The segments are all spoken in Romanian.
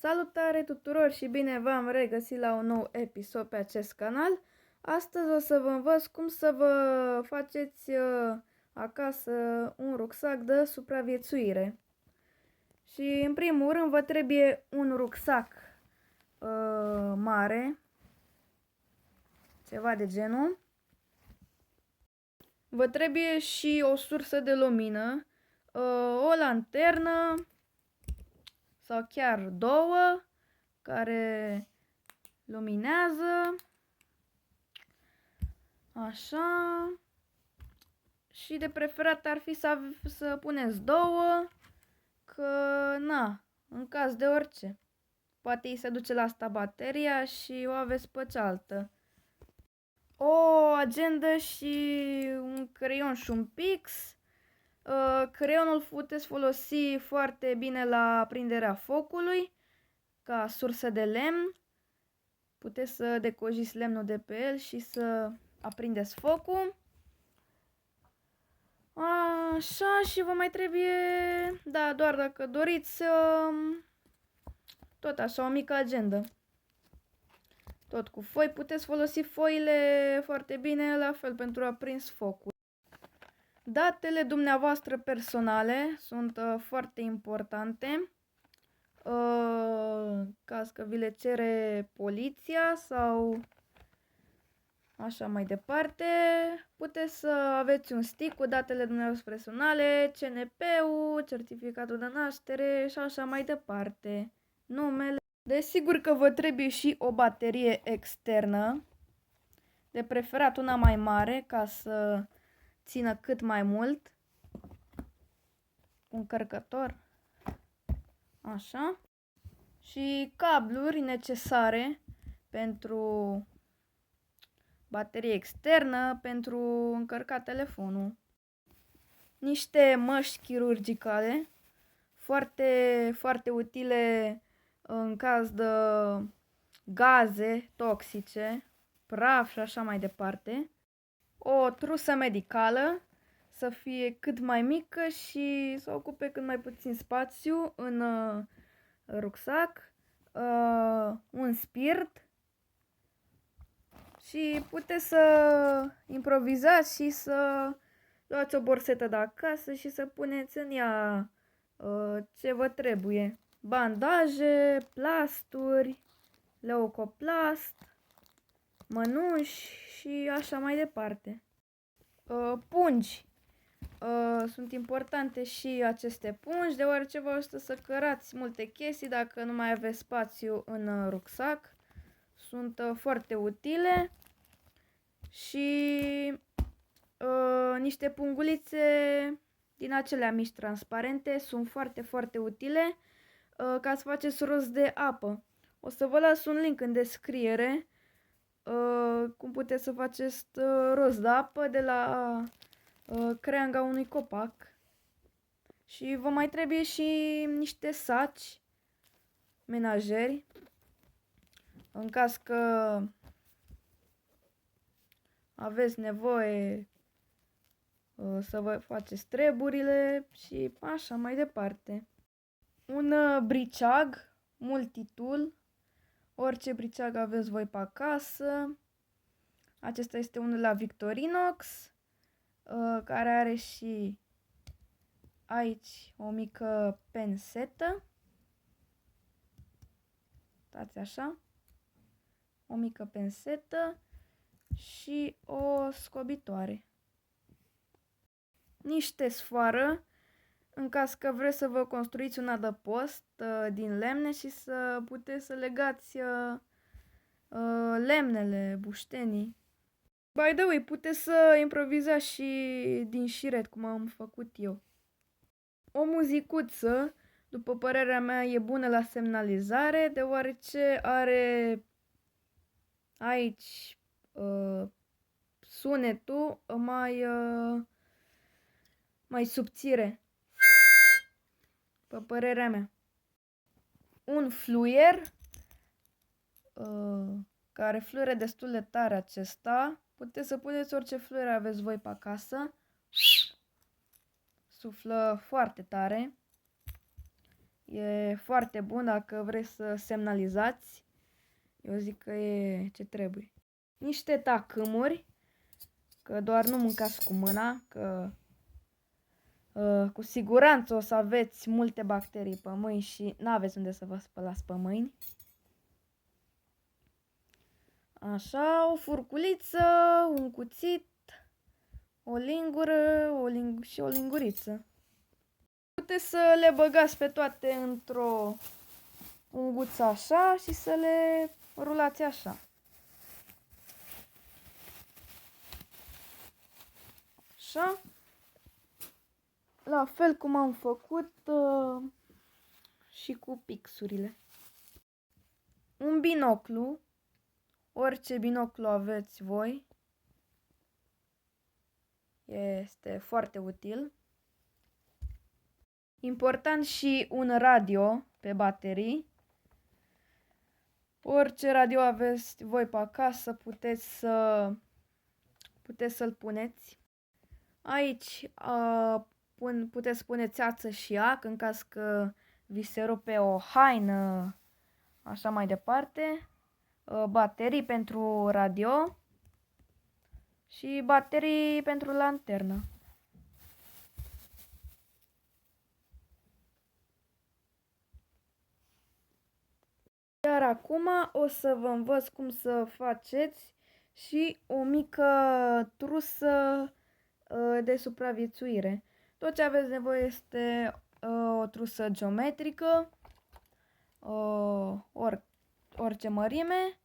Salutare tuturor și bine v-am regăsit la un nou episod pe acest canal. Astăzi o să vă învăț cum să vă faceți acasă un rucsac de supraviețuire. Și în primul rând vă trebuie un rucsac mare, ceva de genul. Vă trebuie și o sursă de lumină, o lanternă sau chiar două care luminează. Așa. Și de preferat ar fi să puneți două, că na, în caz de orice. Poate îi se duce la asta bateria și o aveți pe cealaltă. O agendă și un creion și un pix. Creionul puteți folosi foarte bine la prinderea focului, ca sursă de lemn. Puteți să decojiți lemnul de pe el și să aprindeți focul. Așa, și vă mai trebuie, da, doar dacă doriți, tot așa, o mică agendă. Tot cu foi, puteți folosi foile foarte bine, la fel, pentru a prins focul. Datele dumneavoastră personale sunt foarte importante. Caz că vi le cere poliția sau așa mai departe. Puteți să aveți un stick cu datele dumneavoastră personale, CNP-ul, certificatul de naștere și așa mai departe. Numele. Desigur că vă trebuie și o baterie externă, de preferat una mai mare ca să țină cât mai mult. Un încărcător. Așa. Și cabluri necesare pentru baterie externă, pentru încărcat telefonul. Niște măști chirurgicale, foarte, foarte utile în caz de gaze toxice, praf și așa mai departe. O trusă medicală, să fie cât mai mică și să ocupe cât mai puțin spațiu în rucsac, un spirit. Și puteți să improvizați și să luați o borsetă de acasă și să puneți în ea ce vă trebuie. Bandaje, plasturi, leucoplast, mănuși și așa mai departe. Pungi. Sunt importante și aceste pungi, deoarece vă ajută să cărați multe chestii dacă nu mai aveți spațiu în rucsac. Sunt foarte utile. Și niște pungulițe din acelea mici transparente sunt foarte, foarte utile ca să faceți rost de apă. O să vă las un link în descriere cum puteți să faceți rost de apă de la creanga unui copac. Și vă mai trebuie și niște saci menajeri în caz că aveți nevoie să vă faceți treburile și așa mai departe. Un briceag multitool, orice briceag aveți voi pe acasă. Acesta este unul la Victorinox, care are și aici o mică pensetă. Uitați așa, o mică pensetă și o scobitoare. Niște sfoară, în caz că vreți să vă construiți un adăpost din lemne și să puteți să legați lemnele, buștenii. By the way, puteți să improvizați și din șiret, cum am făcut eu. O muzicuță, după părerea mea, e bună la semnalizare, deoarece are aici sunetul mai subțire, pe părerea mea. Un fluier, care fluiere destul de tare acesta. Puteți să puneți orice fluier aveți voi pe acasă. Suflă foarte tare. E foarte bun dacă vreți să semnalizați. Eu zic că e ce trebuie. Niște tacâmuri, că doar nu mâncați cu mâna, că cu siguranță o să aveți multe bacterii pe mâini și n-aveți unde să vă spălați pe mâini. Așa, o furculiță, un cuțit, o lingură și o linguriță. Puteți să le băgați pe toate într-o unguță așa și să le rulați așa. Așa. La fel cum am făcut și cu pixurile. Un binoclu, orice binoclu aveți voi, este foarte util. Important și un radio pe baterii. Orice radio aveți voi pe acasă, puteți să-l puneți. Aici puteți pune țeață și ac în caz că vi se rupe o haină, așa mai departe. Baterii pentru radio și baterii pentru lanternă. Iar acum o să vă învăț cum să faceți și o mică trusă de supraviețuire. Tot ce aveți nevoie este o trusă geometrică, orice mărime,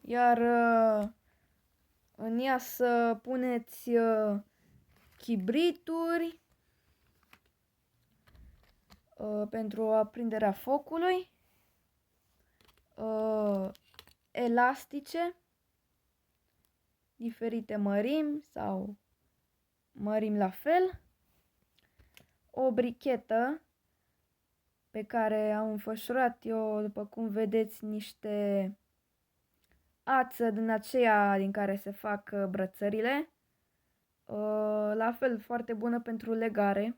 iar în ea să puneți chibrituri pentru aprinderea focului, elastice, diferite mărimi sau mărimi la fel, o brichetă pe care am înfășurat eu, după cum vedeți, niște ață din aceea din care se fac brățările, la fel foarte bună pentru legare.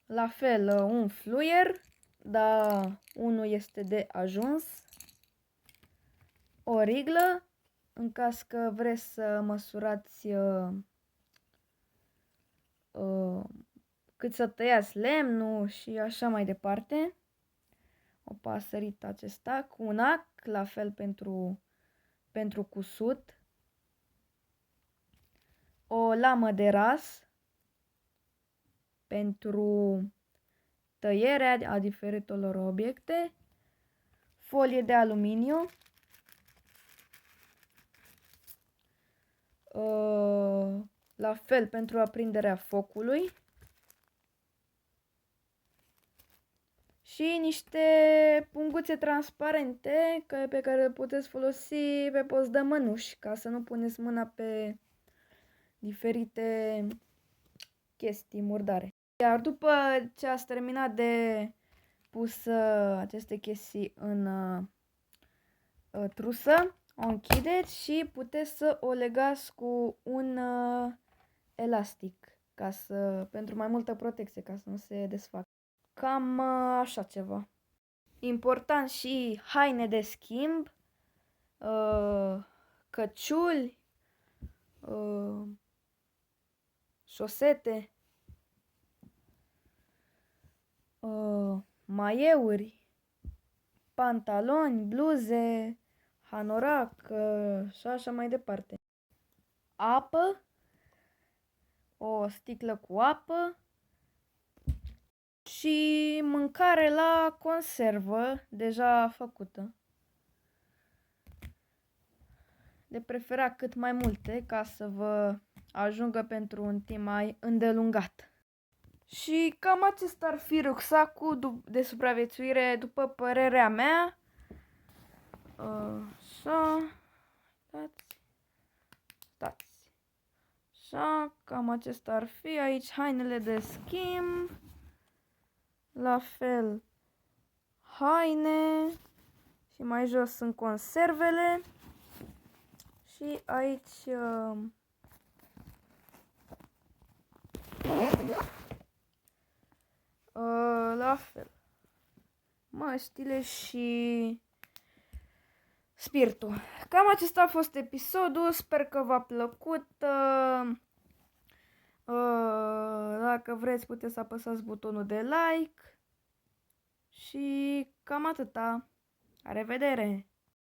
La fel un fluier, dar unul este de ajuns, o riglă, în caz că vreți să măsurați cât să tăiați lemnul și așa mai departe. O pasărită acesta cu un ac, la fel pentru cusut. O lamă de ras pentru tăierea a diferitelor obiecte. Folie de aluminiu. La fel pentru aprinderea focului. Și niște punguțe transparente pe care le puteți folosi pe post de mânuși, ca să nu puneți mâna pe diferite chestii murdare. Iar după ce ați terminat de pus aceste chestii în trusă, o închideți și puteți să o legați cu un elastic pentru mai multă protecție, ca să nu se desfacă. Cam așa ceva. Important și haine de schimb, căciuli, șosete, maieuri, pantaloni, bluze, hanorac și așa mai departe. Apă, o sticlă cu apă și mâncare la conservă deja făcută. De preferat cât mai multe ca să vă ajungă pentru un timp mai îndelungat. Și cam acesta ar fi rucsacul de supraviețuire după părerea mea. Așa, stați. Așa, cam acesta ar fi. Aici hainele de schimb. La fel haine. Și mai jos sunt conservele. Și aici La fel. Măștile și spiritul. Cam acesta a fost episodul. Sper că v-a plăcut. Dacă vreți, puteți să apăsați butonul de like. Și cam atâta. La revedere!